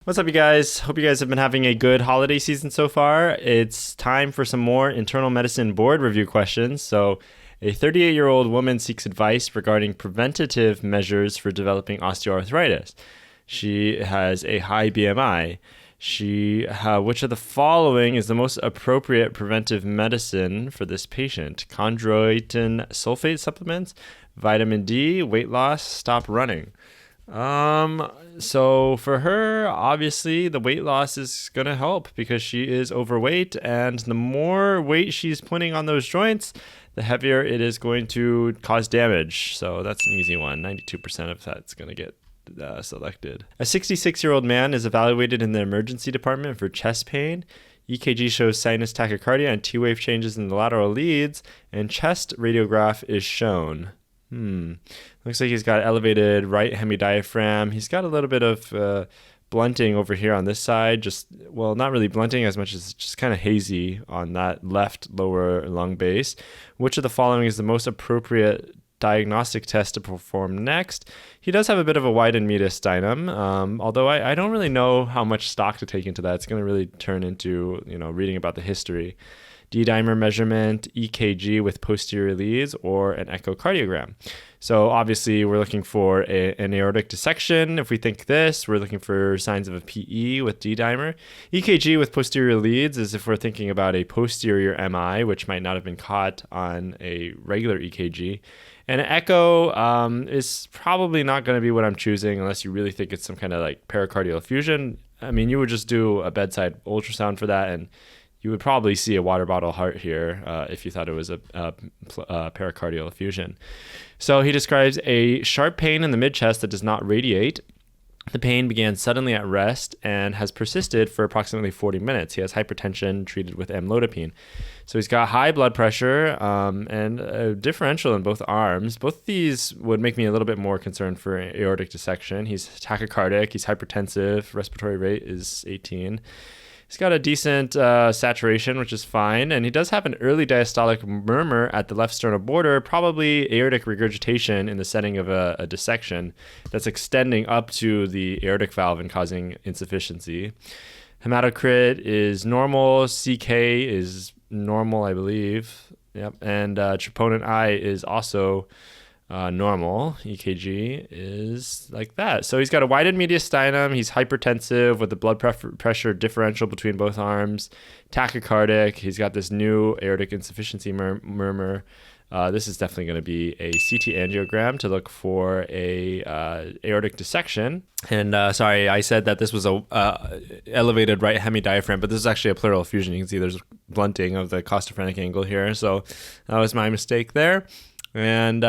What's up, you guys? Hope you guys have been having a good holiday season so far. It's time for some more internal medicine board review questions. So, a 38-year-old woman seeks advice regarding preventative measures for developing osteoarthritis. She has a high BMI. Which of the following is the most appropriate preventive medicine for this patient? Chondroitin sulfate supplements, vitamin D, weight loss, stop running. So for her, obviously the weight loss is going to help because she is overweight, and the more weight she's putting on those joints, the heavier it is going to cause damage. So that's an easy one. 92% of that's going to get selected. A 66-year-old man is evaluated in the emergency department for chest pain. EKG shows sinus tachycardia and T-wave changes in the lateral leads, and chest radiograph is shown. Looks like he's got elevated right hemidiaphragm. He's got a little bit of blunting over here on this side. Not really blunting as much as just kind of hazy on that left lower lung base. Which of the following is the most appropriate diagnostic test to perform next? He does have a bit of a widened mediastinum, although I don't really know how much stock to take into that. It's going to really turn into, reading about the history. D-dimer measurement, EKG with posterior leads, or an echocardiogram. So obviously we're looking for an aortic dissection. If we think this, we're looking for signs of a PE with D-dimer. EKG with posterior leads is if we're thinking about a posterior MI, which might not have been caught on a regular EKG. And an echo is probably not going to be what I'm choosing unless you really think it's some kind of like pericardial effusion. I mean, you would just do a bedside ultrasound for that, and you would probably see a water bottle heart here if you thought it was a pericardial effusion. So he describes a sharp pain in the mid-chest that does not radiate. The pain began suddenly at rest and has persisted for approximately 40 minutes. He has hypertension treated with amlodipine. So he's got high blood pressure and a differential in both arms. Both of these would make me a little bit more concerned for aortic dissection. He's tachycardic, he's hypertensive, respiratory rate is 18. He's got a decent saturation, which is fine, and he does have an early diastolic murmur at the left sternal border, probably aortic regurgitation in the setting of a dissection that's extending up to the aortic valve and causing insufficiency. Hematocrit is normal, CK is normal, I believe. Yep, and troponin I is also normal. EKG is like that. So he's got a widened mediastinum. He's hypertensive with the blood pressure differential between both arms. Tachycardic. He's got this new aortic insufficiency murmur. This is definitely going to be a CT angiogram to look for a aortic dissection. And sorry, I said that this was a elevated right hemidiaphragm, but this is actually a pleural effusion. You can see there's blunting of the costophrenic angle here. So that was my mistake there. And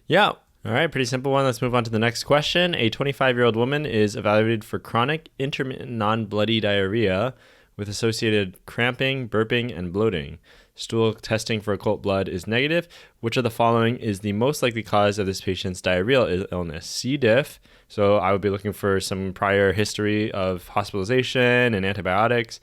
yeah, all right, pretty simple one. Let's move on to the next question. A 25-year-old woman is evaluated for chronic intermittent non-bloody diarrhea with associated cramping, burping, and bloating. Stool testing for occult blood is negative. Which of the following is the most likely cause of this patient's diarrheal illness? C. diff. So I would be looking for some prior history of hospitalization and antibiotics.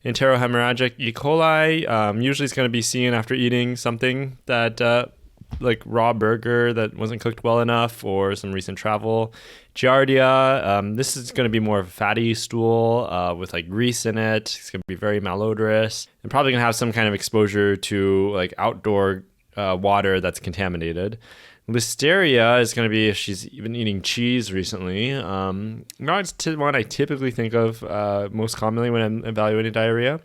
Enterohemorrhagic E. coli. Usually it's going to be seen after eating something that like raw burger that wasn't cooked well enough, or some recent travel. Giardia, this is going to be more of a fatty stool with like grease in it. It's going to be very malodorous, and probably going to have some kind of exposure to like outdoor water that's contaminated. Listeria is going to be if she's even eating cheese recently. Not one I typically think of most commonly when I'm evaluating diarrhea.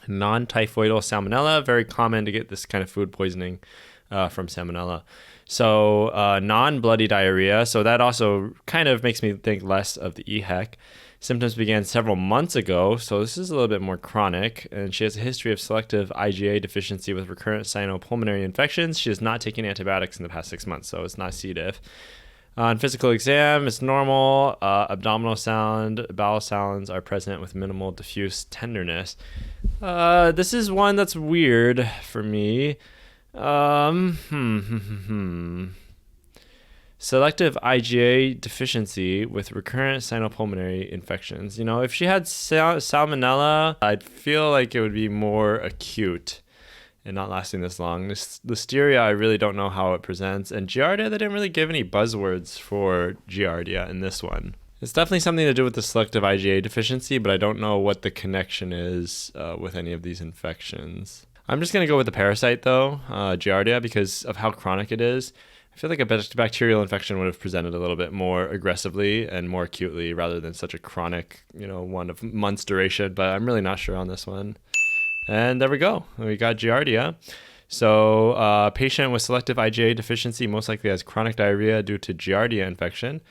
Non-typhoidal salmonella, very common to get this kind of food poisoning from salmonella. So non-bloody diarrhea. So that also kind of makes me think less of the EHEC. Symptoms began several months ago, so this is a little bit more chronic. And she has a history of selective IgA deficiency with recurrent sinopulmonary infections. She has not taken antibiotics in the past 6 months, so it's not C. diff. On physical exam, it's normal. Abdominal sound, bowel sounds are present with minimal diffuse tenderness. This is one that's weird for me. Selective IgA deficiency with recurrent sinopulmonary infections. If she had salmonella, I'd feel like it would be more acute and not lasting this long. Listeria, I really don't know how it presents. And Giardia, they didn't really give any buzzwords for Giardia in this one. It's definitely something to do with the selective IgA deficiency, but I don't know what the connection is with any of these infections. I'm just going to go with the parasite, though, Giardia, because of how chronic it is. I feel like a bacterial infection would have presented a little bit more aggressively and more acutely rather than such a chronic, one of months duration, but I'm really not sure on this one. And there we go. We got Giardia. So patient with selective IgA deficiency most likely has chronic diarrhea due to Giardia infection.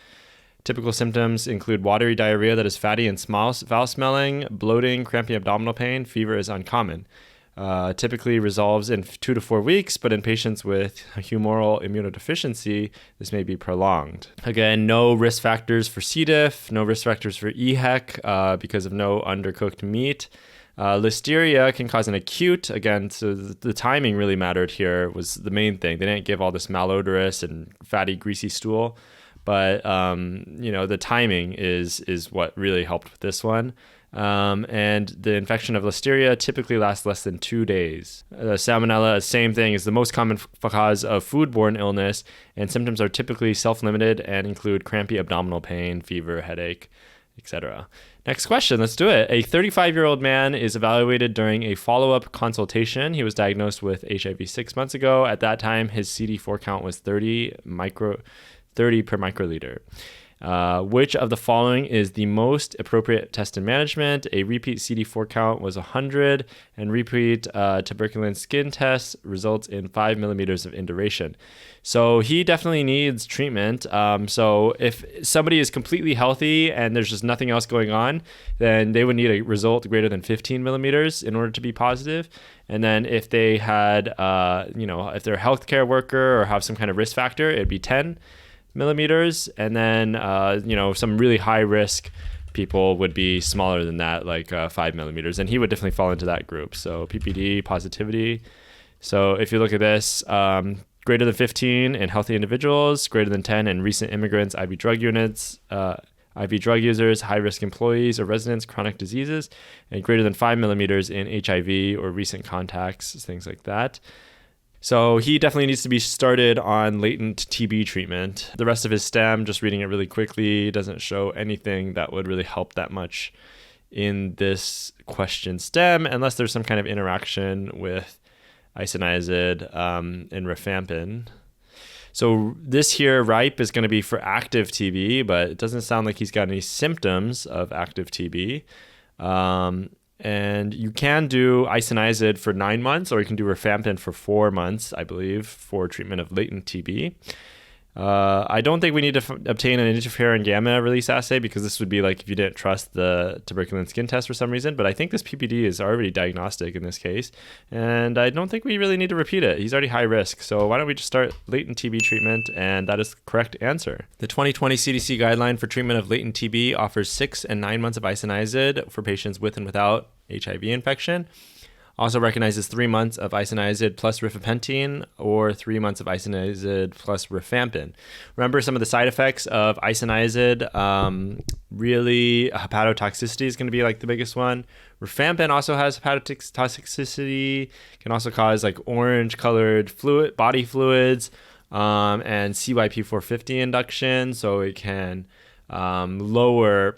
Typical symptoms include watery diarrhea that is fatty and foul-smelling, bloating, crampy abdominal pain. Fever is uncommon. Typically resolves in 2 to 4 weeks, but in patients with humoral immunodeficiency, this may be prolonged. Again, no risk factors for C. diff, no risk factors for EHEC because of no undercooked meat. Listeria can cause an acute, again, so the timing really mattered here was the main thing. They didn't give all this malodorous and fatty, greasy stool. But, the timing is what really helped with this one. And the infection of Listeria typically lasts less than 2 days. Salmonella, same thing, is the most common cause of foodborne illness, and symptoms are typically self-limited and include crampy abdominal pain, fever, headache, etc. Next question, let's do it. A 35-year-old man is evaluated during a follow-up consultation. He was diagnosed with HIV 6 months ago. At that time, his CD4 count was 30 per microliter. Which of the following is the most appropriate test and management? A repeat CD4 count was 100, and repeat tuberculin skin test results in 5 millimeters of induration. So he definitely needs treatment. So if somebody is completely healthy and there's just nothing else going on, then they would need a result greater than 15 millimeters in order to be positive. And then if they had, if they're a healthcare worker or have some kind of risk factor, it'd be 10 millimeters, and then some really high risk people would be smaller than that, like 5 millimeters, and he would definitely fall into that group. So PPD positivity. So if you look at this, greater than 15 in healthy individuals, greater than 10 in recent immigrants, IV drug units, IV drug users, high risk employees or residents, chronic diseases, and greater than 5 millimeters in HIV or recent contacts, things like that. So he definitely needs to be started on latent TB treatment. The rest of his stem, just reading it really quickly, doesn't show anything that would really help that much in this question stem, unless there's some kind of interaction with isoniazid and rifampin. So this here, RIPE, is going to be for active TB, but it doesn't sound like he's got any symptoms of active TB. And you can do isoniazid for 9 months, or you can do rifampin for 4 months, I believe, for treatment of latent TB. I don't think we need to obtain an interferon gamma release assay, because this would be like if you didn't trust the tuberculin skin test for some reason. But I think this PPD is already diagnostic in this case, and I don't think we really need to repeat it. He's already high risk, so why don't we just start latent TB treatment? And that is the correct answer. The 2020 CDC guideline for treatment of latent TB offers 6 and 9 months of isoniazid for patients with and without HIV infection. Also recognizes 3 months of isoniazid plus rifapentine, or 3 months of isoniazid plus rifampin. Remember some of the side effects of isoniazid. Really, hepatotoxicity is going to be like the biggest one. Rifampin also has hepatotoxicity, can also cause like orange colored body fluids, and CYP450 induction. So it can lower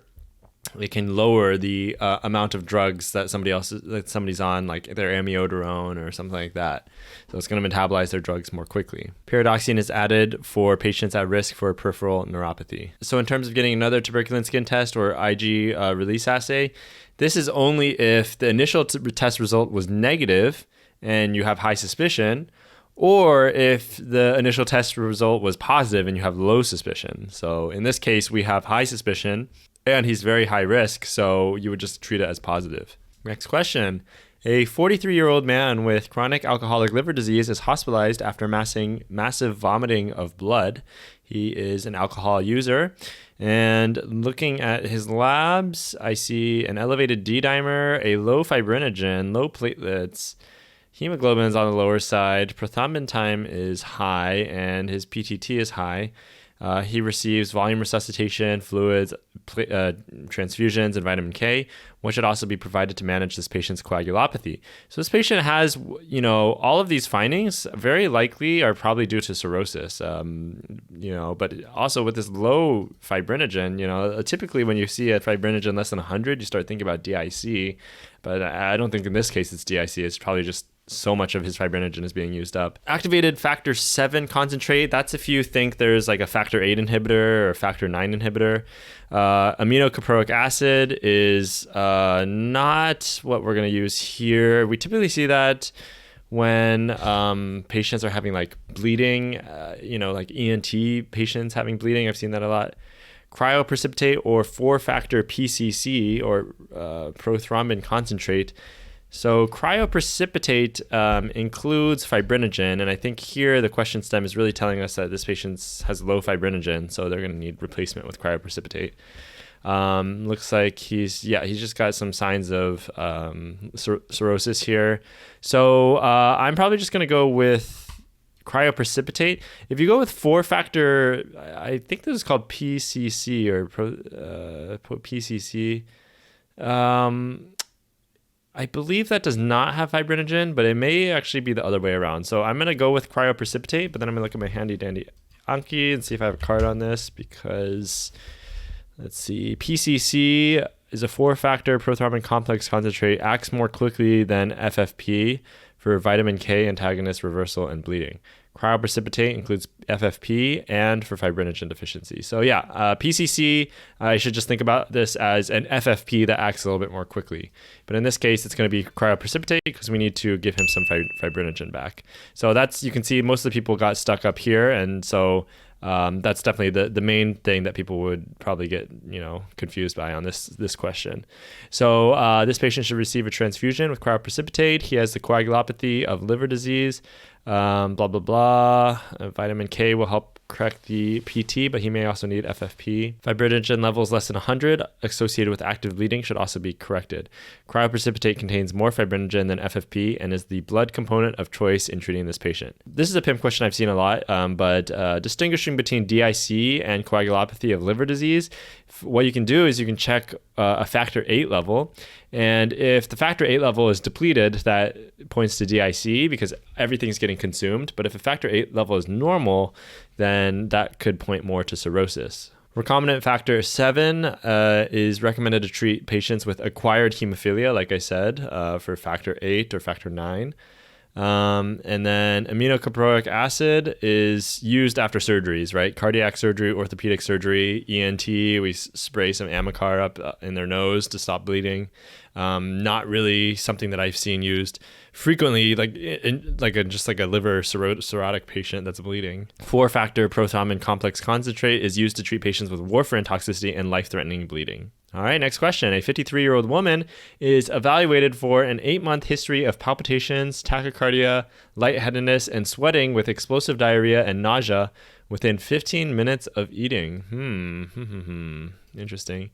the amount of drugs that somebody's on, like their amiodarone or something like that. So it's going to metabolize their drugs more quickly. Pyridoxine is added for patients at risk for peripheral neuropathy. So in terms of getting another tuberculin skin test or IG release assay, this is only if the initial test result was negative and you have high suspicion, or if the initial test result was positive and you have low suspicion. So in this case, we have high suspicion, and he's very high risk, so you would just treat it as positive. Next question. A 43-year-old man with chronic alcoholic liver disease is hospitalized after massive vomiting of blood. He is an alcohol user. And looking at his labs, I see an elevated D-dimer, a low fibrinogen, low platelets. Hemoglobin is on the lower side. Prothrombin time is high, and his PTT is high. He receives volume resuscitation, fluids, transfusions, and vitamin K. What should also be provided to manage this patient's coagulopathy? So this patient has, all of these findings very likely are probably due to cirrhosis, but also with this low fibrinogen, typically when you see a fibrinogen less than 100, you start thinking about DIC, but I don't think in this case it's DIC. It's probably just so much of his fibrinogen is being used up. Activated factor 7 concentrate, that's if you think there's like a factor 8 inhibitor or factor 9 inhibitor. Aminocaproic acid is not what we're going to use here. We typically see that when patients are having like bleeding, like ENT patients having bleeding. I've seen that a lot. Cryoprecipitate or 4-factor PCC or prothrombin concentrate. So cryoprecipitate includes fibrinogen, and I think here the question stem is really telling us that this patient has low fibrinogen, so they're going to need replacement with cryoprecipitate. Looks like he's just got some signs of cirrhosis here. So I'm probably just going to go with cryoprecipitate. If you go with 4-factor, I think this is called PCC or PCC. I believe that does not have fibrinogen, but it may actually be the other way around. So I'm going to go with cryoprecipitate, but then I'm going to look at my handy dandy Anki and see if I have a card on this because, let's see, PCC is a 4-factor prothrombin complex concentrate, acts more quickly than FFP for vitamin K antagonist reversal and bleeding. Cryoprecipitate includes FFP and for fibrinogen deficiency. So PCC, I should just think about this as an FFP that acts a little bit more quickly. But in this case, it's going to be cryoprecipitate because we need to give him some fibrinogen back. So you can see most of the people got stuck up here. And so that's definitely the main thing that people would probably get, confused by on this question. So this patient should receive a transfusion with cryoprecipitate. He has the coagulopathy of liver disease. Blah, blah, blah. Vitamin K will help correct the PT, but he may also need FFP. Fibrinogen levels less than 100 associated with active bleeding should also be corrected. Cryoprecipitate contains more fibrinogen than FFP and is the blood component of choice in treating this patient. This is a PIM question I've seen a lot, but distinguishing between DIC and coagulopathy of liver disease, what you can do is you can check a factor 8 level. And if the factor 8 level is depleted, that points to DIC because everything's getting consumed. But if a factor 8 level is normal, then that could point more to cirrhosis. Recombinant factor 7 is recommended to treat patients with acquired hemophilia, like I said, for factor 8 or factor 9. And then aminocaproic acid is used after surgeries, right? Cardiac surgery, orthopedic surgery, ENT, we spray some Amicar up in their nose to stop bleeding. Not really something that I've seen used frequently, just like a liver cirrhotic patient that's bleeding. 4-factor prothrombin complex concentrate is used to treat patients with warfarin toxicity and life-threatening bleeding. All right, next question. A 53-year-old woman is evaluated for an 8-month history of palpitations, tachycardia, lightheadedness, and sweating with explosive diarrhea and nausea within 15 minutes of eating. Interesting.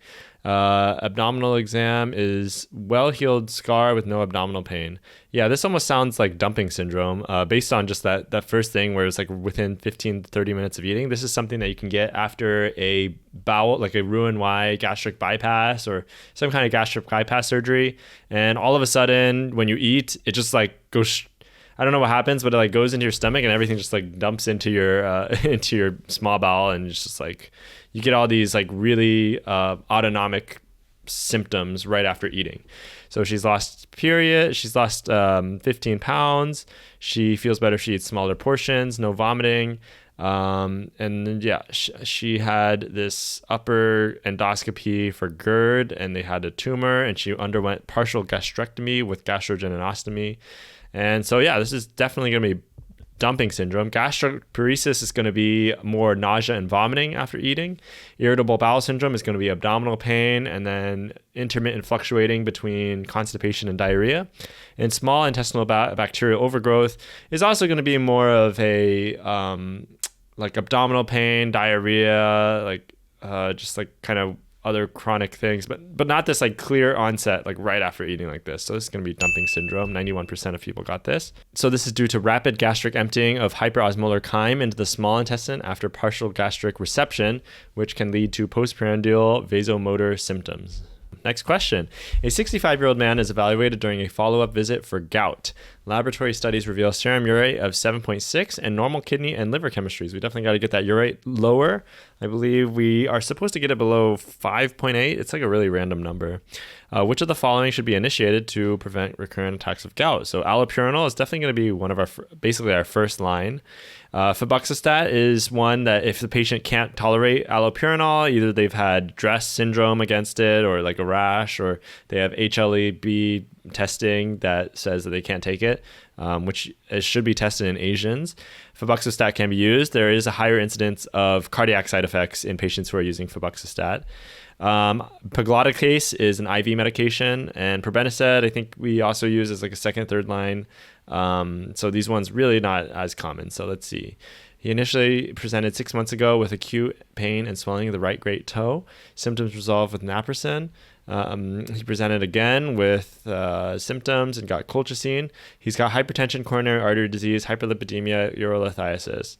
Abdominal exam is well-healed scar with no abdominal pain. Yeah, this almost sounds like dumping syndrome based on just that first thing where it's like within 15 to 30 minutes of eating. This is something that you can get after a bowel, like a Roux-en-Y gastric bypass or some kind of gastric bypass surgery. And all of a sudden, when you eat, it just like goes... I don't know what happens, but it like goes into your stomach and everything just like dumps into your into your small bowel, and it's just like you get all these like really autonomic symptoms right after eating. So she's lost 15 pounds. She feels better. She eats smaller portions, no vomiting. And then, she had this upper endoscopy for GERD, and they had a tumor, and she underwent partial gastrectomy with gastrogeninostomy. And so, this is definitely going to be dumping syndrome. Gastroparesis is going to be more nausea and vomiting after eating. Irritable bowel syndrome is going to be abdominal pain, and then intermittent fluctuating between constipation and diarrhea. And small intestinal bacterial overgrowth is also going to be more of a like abdominal pain, diarrhea, just like kind of other chronic things, but not this like clear onset like right after eating like this. So this is going to be dumping syndrome. 91% of people got this. So this is due to rapid gastric emptying of hyperosmolar chyme into the small intestine after partial gastric reception, which can lead to postprandial vasomotor symptoms. Next question. A 65-year-old man is evaluated during a follow-up visit for gout. Laboratory studies reveal serum urate of 7.6 and normal kidney and liver chemistries. We definitely got to get that urate lower. I believe we are supposed to get it below 5.8. It's like a really random number. Which of the following should be initiated to prevent recurrent attacks of gout? So allopurinol is definitely going to be one of our, basically our first line. Febuxostat is one that if the patient can't tolerate allopurinol, either they've had DRESS syndrome against it or like a rash, or they have HLA-B testing that says that they can't take it, which should be tested in Asians. Febuxostat can be used. There is a higher incidence of cardiac side effects in patients who are using febuxostat. Pegloticase is an IV medication, and probenecid I think we also use as like a second, third line. So these ones really not as common. So let's see. He initially presented 6 months ago with acute pain and swelling of the right great toe. Symptoms resolved with naproxen. He presented again with symptoms and got colchicine. He's got hypertension, coronary artery disease, hyperlipidemia, urolithiasis.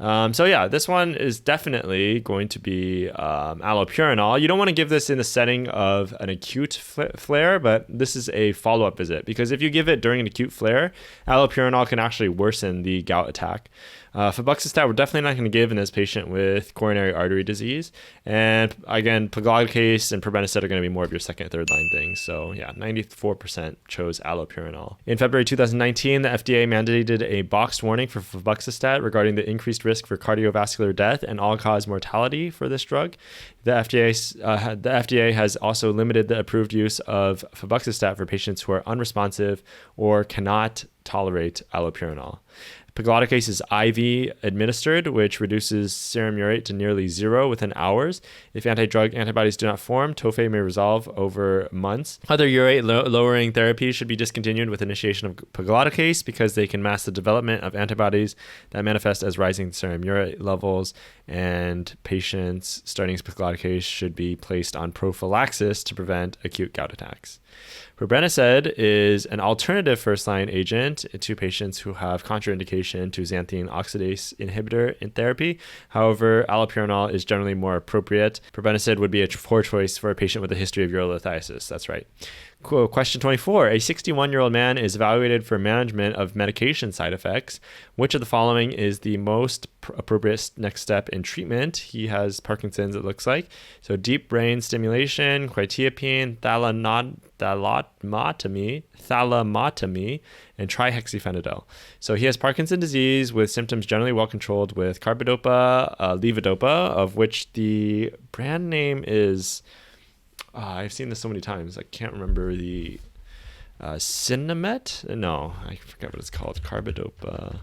So yeah, this one is definitely going to be allopurinol. You don't want to give this in the setting of an acute flare, but this is a follow-up visit, because if you give it during an acute flare, allopurinol can actually worsen the gout attack. Febuxostat we're definitely not going to give in this patient with coronary artery disease. And again, pegloticase and probenecid are going to be more of your second, third line things. So yeah, 94% chose allopurinol. In February 2019, the FDA mandated a boxed warning for febuxostat regarding the increased risk for cardiovascular death and all-cause mortality for this drug. The FDA has also limited the approved use of febuxostat for patients who are unresponsive or cannot tolerate allopurinol. Pegloticase is IV administered, which reduces serum urate to nearly zero within hours. If anti-drug antibodies do not form, tophi may resolve over months. Other urate lowering therapies should be discontinued with initiation of pegloticase because they can mask the development of antibodies that manifest as rising serum urate levels, and patients starting pegloticase should be placed on prophylaxis to prevent acute gout attacks. Probenecid is an alternative first-line agent to patients who have contraindication to xanthine oxidase inhibitor in therapy. However, allopurinol is generally more appropriate. Probenecid would be a poor choice for a patient with a history of urolithiasis. That's right. Cool. Question 24. A 61-year-old man is evaluated for management of medication side effects. Which of the following is the most appropriate next step in treatment? He has Parkinson's, it looks like. So deep brain stimulation, quetiapine, thalamotomy, and trihexyphenidyl. So he has Parkinson's disease with symptoms generally well controlled with carbidopa, levodopa, of which the brand name is... I've seen this so many times. I can't remember the Cinemet. No, I forget what it's called. Carbidopa,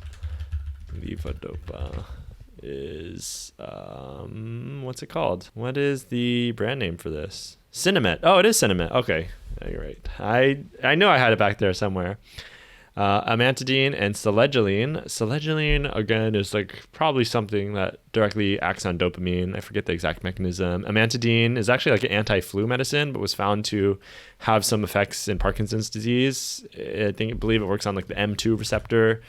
levodopa is what's it called? What is the brand name for this? Cinemet. Oh, it is Cinemet. Okay, you're right. I know I had it back there somewhere. Amantadine and selegiline. Selegiline, again, is like probably something that directly acts on dopamine. I forget the exact mechanism. Amantadine is actually like an anti-flu medicine, but was found to have some effects in Parkinson's disease. I believe it works on like the M2 receptor,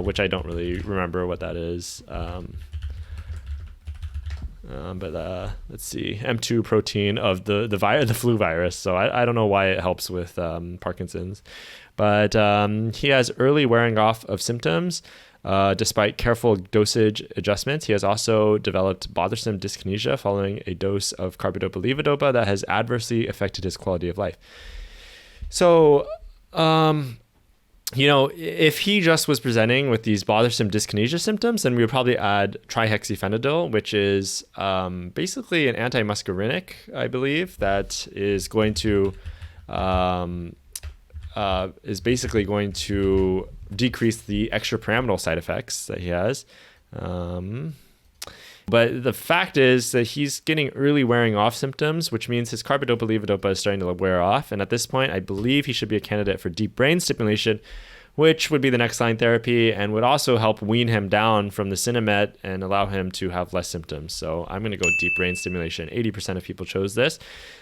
which I don't really remember what that is. But let's see, M2 protein of the flu virus. So I don't know why it helps with Parkinson's. But he has early wearing off of symptoms despite careful dosage adjustments. He has also developed bothersome dyskinesia following a dose of carbidopa levodopa that has adversely affected his quality of life. So, if he just was presenting with these bothersome dyskinesia symptoms, then we would probably add trihexyphenidyl, which is basically an antimuscarinic, I believe, that is going to decrease the extrapyramidal side effects that he has. But the fact is that he's getting early wearing off symptoms, which means his carbidopa levodopa is starting to wear off. And at this point, I believe he should be a candidate for deep brain stimulation, which would be the next line therapy and would also help wean him down from the Sinemet and allow him to have less symptoms. So I'm going to go deep brain stimulation. 80% of people chose this.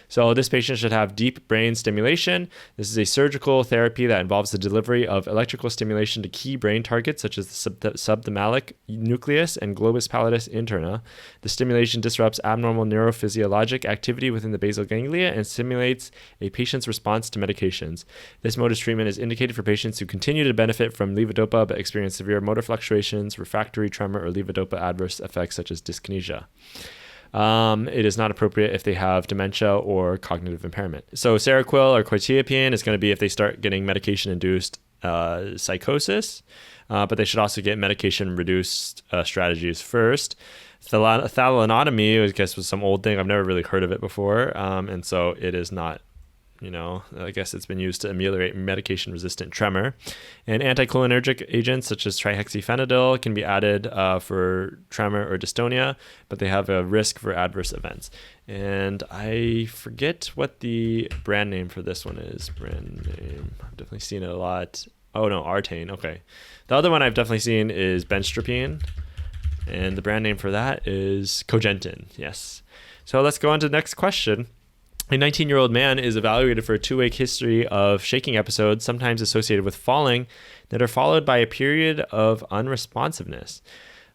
So this patient should have deep brain stimulation. This is a surgical therapy that involves the delivery of electrical stimulation to key brain targets such as the subthalamic nucleus and globus pallidus interna. The stimulation disrupts abnormal neurophysiologic activity within the basal ganglia and stimulates a patient's response to medications. This mode of treatment is indicated for patients who continue to benefit from levodopa but experience severe motor fluctuations, refractory tremor, or levodopa adverse effects such as dyskinesia. It is not appropriate if they have dementia or cognitive impairment. So Seroquel or quetiapine is going to be if they start getting medication-induced psychosis, but they should also get medication-reduced strategies first. Thalanotomy, I guess, was some old thing. I've never really heard of it before, and so it is not, I guess it's been used to ameliorate medication-resistant tremor. And anticholinergic agents such as trihexyphenidyl can be added for tremor or dystonia, but they have a risk for adverse events. And I forget what the brand name for this one is. Brand name, I've definitely seen it a lot. Oh no, Artane, okay. The other one I've definitely seen is benstropine, and the brand name for that is Cogentin, yes. So let's go on to the next question. A 19-year-old man is evaluated for a 2-week history of shaking episodes, sometimes associated with falling, that are followed by a period of unresponsiveness.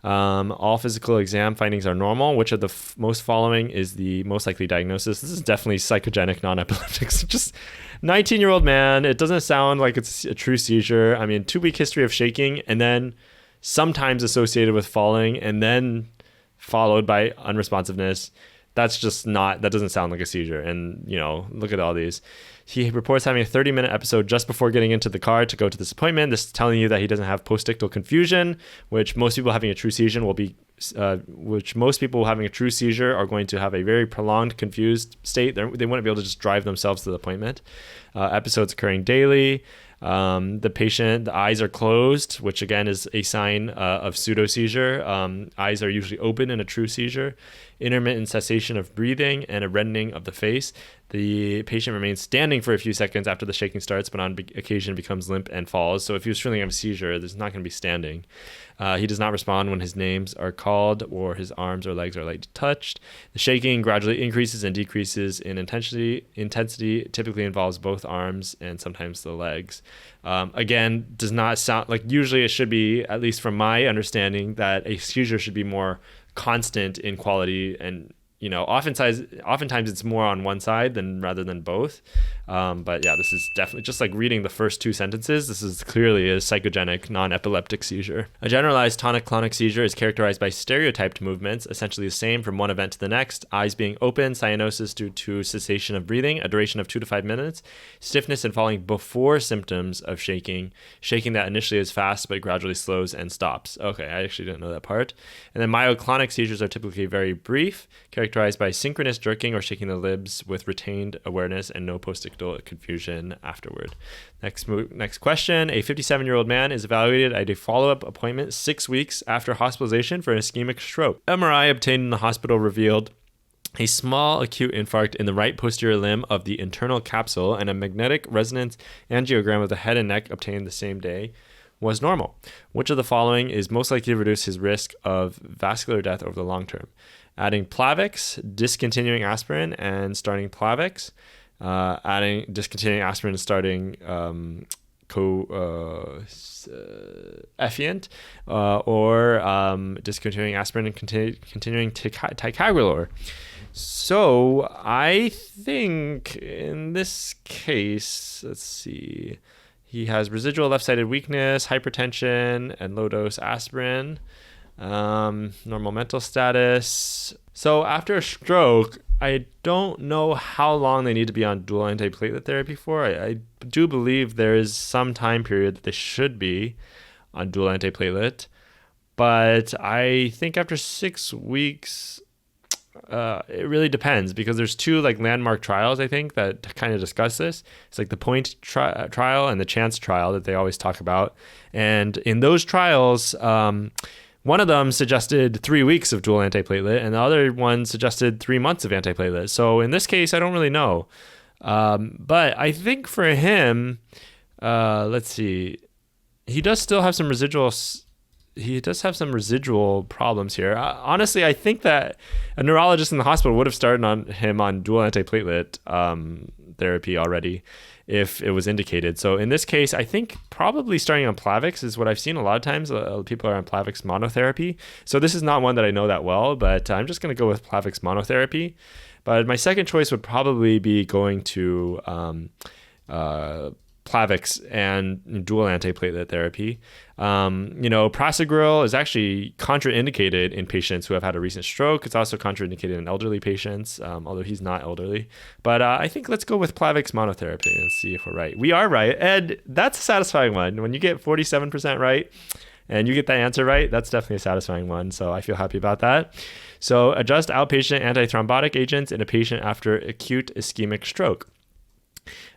All physical exam findings are normal. Which of the most following is the most likely diagnosis? This is definitely psychogenic non-epileptics. Just 19-year-old man. It doesn't sound like it's a true seizure. 2-week history of shaking, and then sometimes associated with falling, and then followed by unresponsiveness. That doesn't sound like a seizure. And, look at all these. He reports having a 30-minute episode just before getting into the car to go to this appointment. This is telling you that he doesn't have postictal confusion, which most people having a true seizure are going to have a very prolonged, confused state. They wouldn't be able to just drive themselves to the appointment. Episodes occurring daily. The eyes are closed, which again is a sign of pseudo-seizure. Eyes are usually open in a true seizure. Intermittent cessation of breathing and a reddening of the face. The patient remains standing for a few seconds after the shaking starts, but on occasion becomes limp and falls. So if he was feeling a seizure, there's not going to be standing. He does not respond when his names are called or his arms or legs are lightly touched. The shaking gradually increases and decreases in intensity. Intensity typically involves both arms and sometimes the legs. Again, does not sound like, usually it should be, at least from my understanding, that a seizure should be more constant in quality, and oftentimes it's more on one side rather than both. But yeah, this is definitely, just like reading the first two sentences, this is clearly a psychogenic non-epileptic seizure. A generalized tonic-clonic seizure is characterized by stereotyped movements, essentially the same from one event to the next: eyes being open, cyanosis due to cessation of breathing, a duration of 2 to 5 minutes, stiffness and falling before symptoms of shaking that initially is fast but gradually slows and stops. Okay, I actually didn't know that part. And then myoclonic seizures are typically very brief, characterized by synchronous jerking or shaking the limbs with retained awareness and no postictal confusion afterward. Next question. A 57-year-old man is evaluated at a follow-up appointment 6 weeks after hospitalization for an ischemic stroke. MRI obtained in the hospital revealed a small acute infarct in the right posterior limb of the internal capsule, and a magnetic resonance angiogram of the head and neck obtained the same day was normal. Which of the following is most likely to reduce his risk of vascular death over the long term? Adding Plavix, discontinuing aspirin and starting Plavix, discontinuing aspirin and starting Efficient, or discontinuing aspirin and continuing ticagrelor. So I think in this case, let's see, he has residual left-sided weakness, hypertension, and low-dose aspirin. Normal mental status. So after a stroke, I don't know how long they need to be on dual antiplatelet therapy for. I do believe there is some time period that they should be on dual antiplatelet, but I think after 6 weeks, it really depends, because there's two landmark trials, I think, that kind of discuss this. It's like the POINT trial and the CHANCE trial that they always talk about. And in those trials, one of them suggested 3 weeks of dual antiplatelet, and the other one suggested 3 months of antiplatelet. So in this case, I don't really know. But I think for him, let's see, he does still have some residual. He does have some residual problems here. Honestly, I think that a neurologist in the hospital would have started him on dual antiplatelet therapy already if it was indicated. So in this case, I think probably starting on Plavix is what I've seen a lot of times. People are on Plavix monotherapy. So this is not one that I know that well, but I'm just going to go with Plavix monotherapy. But my second choice would probably be going to Plavix and dual antiplatelet therapy. Prasugrel is actually contraindicated in patients who have had a recent stroke. It's also contraindicated in elderly patients, although he's not elderly. But I think let's go with Plavix monotherapy and see if we're right. We are right. Ed, that's a satisfying one. When you get 47% right and you get that answer right, that's definitely a satisfying one. So I feel happy about that. So adjust outpatient antithrombotic agents in a patient after acute ischemic stroke.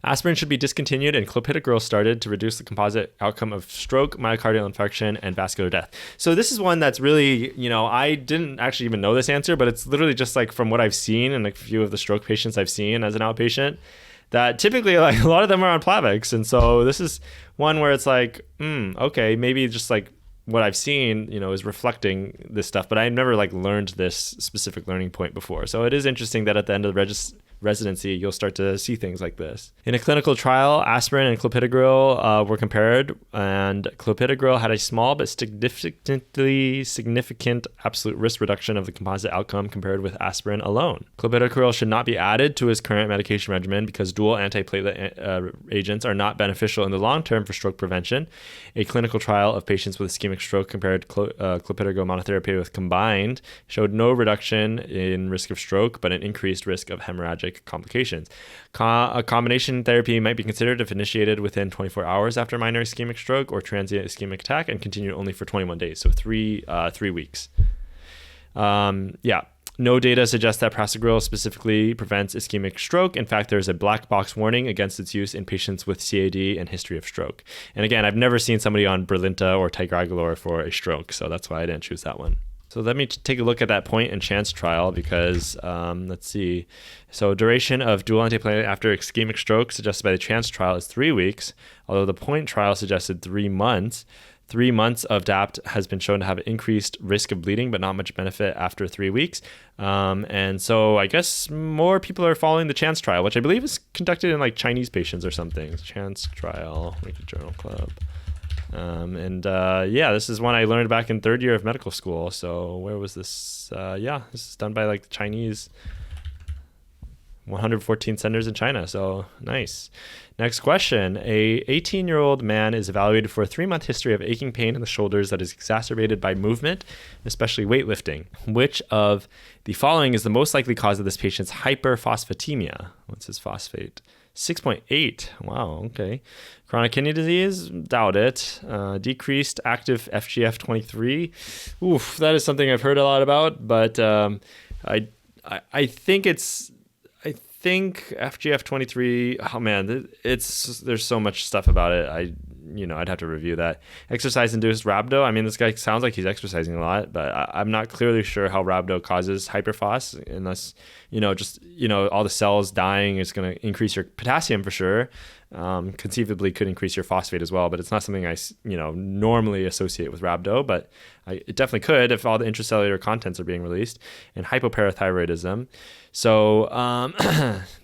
Aspirin should be discontinued and clopidogrel started to reduce the composite outcome of stroke, myocardial infarction, and vascular death. So this is one that's really, I didn't actually even know this answer, but it's literally just like from what I've seen and a few of the stroke patients I've seen as an outpatient, that typically like a lot of them are on Plavix. And so this is one where it's like, okay, maybe just like what I've seen, is reflecting this stuff, but I've never like learned this specific learning point before. So it is interesting that at the end of the residency, you'll start to see things like this. In a clinical trial, aspirin and clopidogrel were compared, and clopidogrel had a small but significantly significant absolute risk reduction of the composite outcome compared with aspirin alone. Clopidogrel should not be added to his current medication regimen because dual antiplatelet agents are not beneficial in the long term for stroke prevention. A clinical trial of patients with ischemic stroke compared clopidogrel monotherapy with combined showed no reduction in risk of stroke, but an increased risk of hemorrhagic complications. A combination therapy might be considered if initiated within 24 hours after minor ischemic stroke or transient ischemic attack and continued only for 21 days, so 3 weeks. No data suggests that prasugrel specifically prevents ischemic stroke. In fact, there's a black box warning against its use in patients with CAD and history of stroke. And again, I've never seen somebody on Brilinta or ticagrelor for a stroke, so that's why I didn't choose that one. So let me take a look at that point and chance trial because, let's see. So duration of dual antiplatelet after ischemic stroke suggested by the chance trial is 3 weeks, although the point trial suggested 3 months. 3 months of DAPT has been shown to have increased risk of bleeding, but not much benefit after 3 weeks. And so I guess more people are following the chance trial, which I believe is conducted in like Chinese patients or something. Chance trial, Wicked Journal Club. This is one I learned back in third year of medical school. So where was this? This is done by like the Chinese 114 centers in China. So nice. Next question. A 18-year-old man is evaluated for a 3-month history of aching pain in the shoulders that is exacerbated by movement, especially weightlifting. Which of the following is the most likely cause of this patient's hyperphosphatemia? What's his phosphate? 6.8. Wow, okay. Chronic kidney disease? Doubt it. Decreased active FGF23. Oof, that is something I've heard a lot about, but I think FGF23, oh man, there's so much stuff about it. I'd have to review that. Exercise-induced rhabdo. I mean, this guy sounds like he's exercising a lot, but I'm not clearly sure how rhabdo causes hyperphos unless, all the cells dying is going to increase your potassium for sure. Conceivably could increase your phosphate as well, but it's not something I, normally associate with rhabdo, but it definitely could if all the intracellular contents are being released. And hypoparathyroidism. So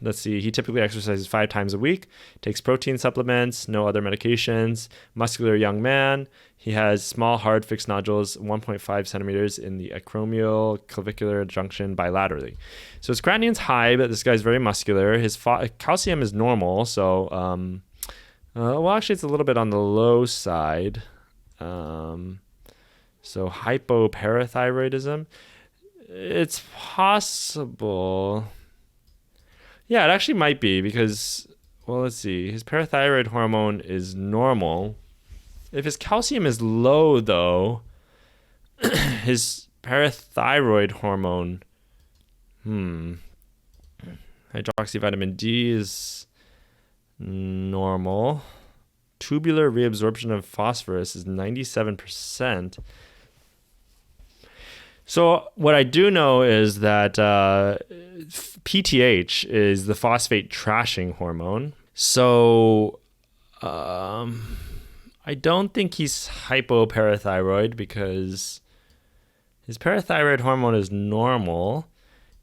let's see, he typically exercises 5 times a week, takes protein supplements, no other medications, muscular young man. He has small, hard, fixed nodules, 1.5 centimeters in the acromial clavicular junction bilaterally. So his creatinine's high, but this guy's very muscular. His calcium is normal, so, actually it's a little bit on the low side. So hypoparathyroidism. It's possible. Yeah, it actually might be because, let's see. His parathyroid hormone is normal. If his calcium is low, though, his parathyroid hormone, hydroxyvitamin D is normal. Tubular reabsorption of phosphorus is 97%. So what I do know is that PTH is the phosphate trashing hormone. So I I don't think he's hypoparathyroid because his parathyroid hormone is normal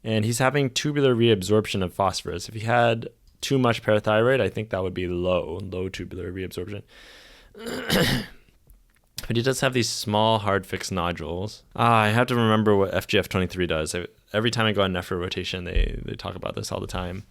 and he's having tubular reabsorption of phosphorus. If he had too much parathyroid, I think that would be low tubular reabsorption. But he does have these small, hard fixed nodules. I have to remember what FGF23 does. Every time I go on nephro rotation, they talk about this all the time.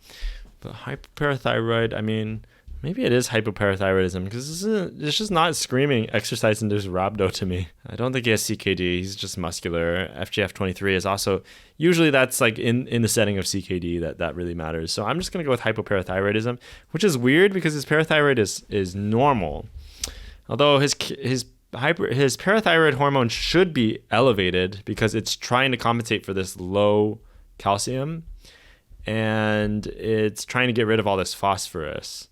But hyperparathyroid, I mean, maybe it is hypoparathyroidism because it's just not screaming exercise-induced rhabdo to me. I don't think he has CKD. He's just muscular. FGF23 is also, usually that's like in the setting of CKD that really matters. So I'm just going to go with hypoparathyroidism, which is weird because his parathyroid is normal. Although his parathyroid hormone should be elevated because it's trying to compensate for this low calcium and it's trying to get rid of all this phosphorus.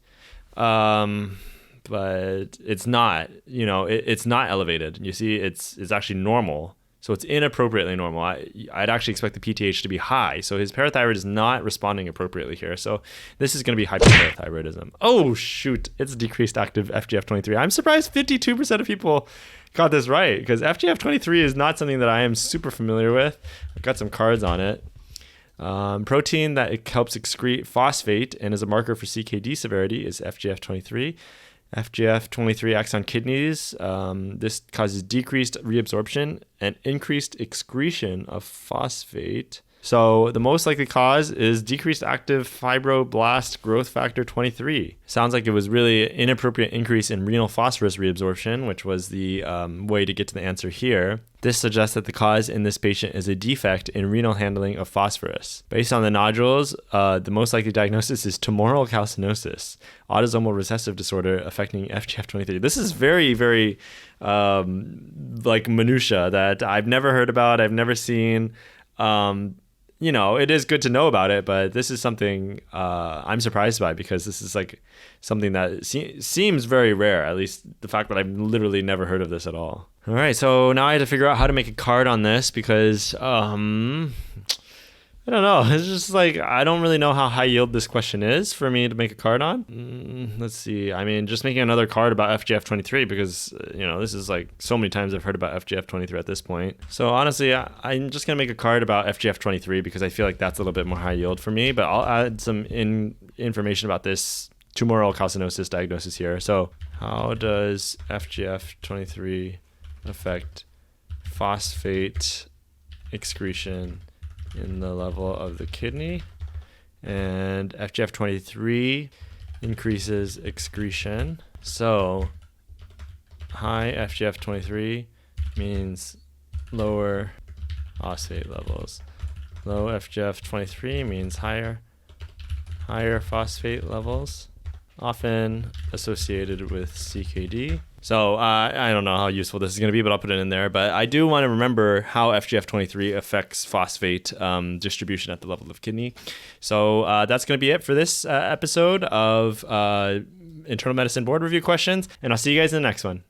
But it's not, it's not elevated. You see, it's actually normal. So it's inappropriately normal. I'd actually expect the PTH to be high. So his parathyroid is not responding appropriately here. So this is going to be hypoparathyroidism. Oh, shoot. It's decreased active FGF23. I'm surprised 52% of people got this right because FGF23 is not something that I am super familiar with. I've got some cards on it. Protein that helps excrete phosphate and is a marker for CKD severity is FGF23. FGF23 acts on kidneys. This causes decreased reabsorption and increased excretion of phosphate. So the most likely cause is decreased active fibroblast growth factor 23. Sounds like it was really inappropriate increase in renal phosphorus reabsorption, which was the way to get to the answer here. This suggests that the cause in this patient is a defect in renal handling of phosphorus. Based on the nodules, the most likely diagnosis is tumoral calcinosis, autosomal recessive disorder affecting FGF23. This is very, very like minutia that I've never heard about, I've never seen. It is good to know about it, but this is something I'm surprised by because this is like something that seems very rare, at least the fact that I've literally never heard of this at all. All right, so now I had to figure out how to make a card on this because I don't know. It's just like I don't really know how high yield this question is for me to make a card on. Let's see. I mean, just making another card about FGF23 because, this is like so many times I've heard about FGF23 at this point. So honestly, I'm just going to make a card about FGF23 because I feel like that's a little bit more high yield for me. But I'll add some information about this tumoral calcinosis diagnosis here. So how does FGF23 affect phosphate excretion in the level of the kidney? And FGF23 increases excretion. So high FGF23 means lower phosphate levels. Low FGF23 means higher phosphate levels, often associated with CKD. So I don't know how useful this is going to be, but I'll put it in there. But I do want to remember how FGF23 affects phosphate distribution at the level of kidney. So that's going to be it for this episode of Internal Medicine Board Review questions. And I'll see you guys in the next one.